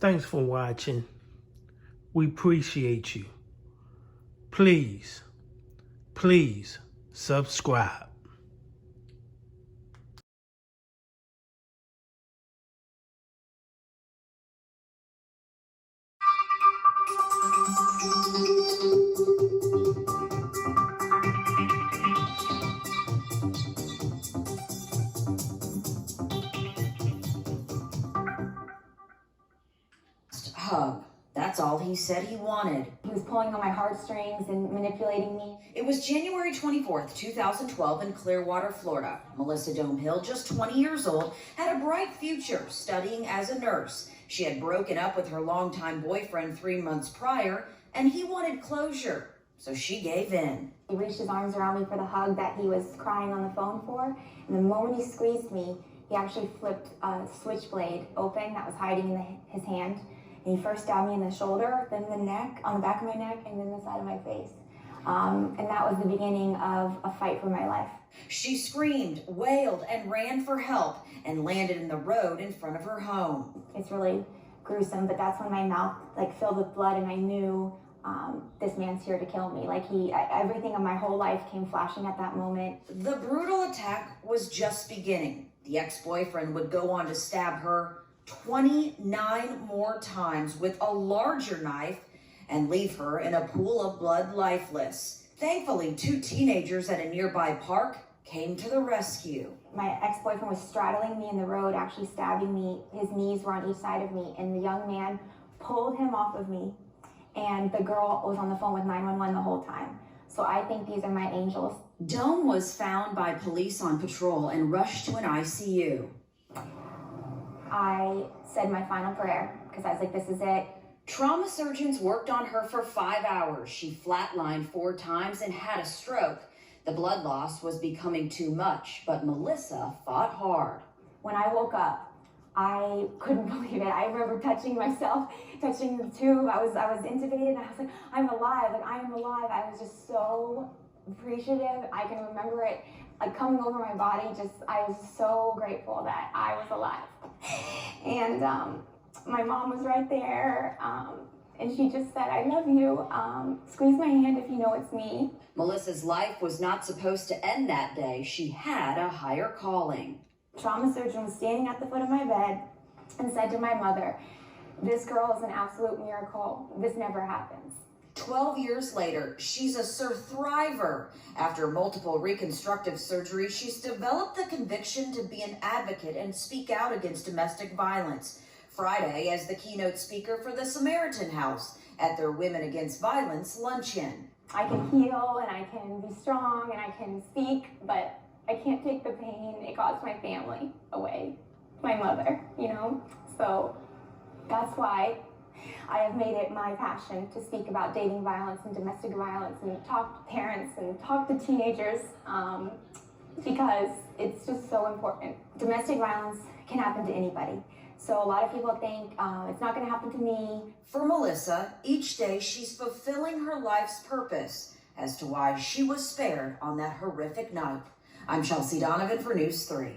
Thanks for watching. We appreciate you. Please subscribe. Hug. That's all he said he wanted. He was pulling on my heartstrings and manipulating me. It was January 24th, 2012 in Clearwater, Florida. Melissa Domehill, just 20 years old, had a bright future studying as a nurse. She had broken up with her longtime boyfriend 3 months prior, and he wanted closure, so she gave in. He reached his arms around me for the hug that he was crying on the phone for, and the moment he squeezed me, he actually flipped a switchblade open that was hiding in his hand. And he first stabbed me in the shoulder, then the neck, on the back of my neck, and then the side of my face. And that was the beginning of a fight for my life. She screamed, wailed, and ran for help and landed in the road in front of her home. It's really gruesome, but that's when my mouth filled with blood, and I knew this man's here to kill me. Everything of my whole life came flashing at that moment. The brutal attack was just beginning. The ex-boyfriend would go on to stab her 29 more times with a larger knife and leave her in a pool of blood lifeless. Thankfully, 2 teenagers at a nearby park came to the rescue. My ex-boyfriend was straddling me in the road, actually stabbing me. His knees were on each side of me, and the young man pulled him off of me, and the girl was on the phone with 911 the whole time. So I think these are my angels. Dome was found by police on patrol and rushed to an ICU. I said my final prayer because I was like, this is it. Trauma surgeons worked on her for 5 hours. She flatlined 4 times and had a stroke. The blood loss was becoming too much, but Melissa fought hard. When I woke up, I couldn't believe it. I remember touching myself, touching the tube. I was intubated, and I was like, I'm alive. I am alive. I was just so appreciative. I can remember it coming over my body. I was so grateful that I was alive. And my mom was right there, and she just said, I love you. Squeeze my hand if you know it's me. Melissa's life was not supposed to end that day. She had a higher calling. Trauma surgeon was standing at the foot of my bed and said to my mother, this girl is an absolute miracle. This never happens. 12 years later, she's a survivor. After multiple reconstructive surgeries, she's developed the conviction to be an advocate and speak out against domestic violence. Friday, as the keynote speaker for the Samaritan House at their Women Against Violence luncheon. I can heal, and I can be strong, and I can speak, but I can't take the pain it caused my family away, my mother, So that's why I have made it my passion to speak about dating violence and domestic violence and talk to parents and talk to teenagers because it's just so important. Domestic violence can happen to anybody. So a lot of people think it's not going to happen to me. For Melissa, each day she's fulfilling her life's purpose as to why she was spared on that horrific night. I'm Chelsea Donovan for News 3.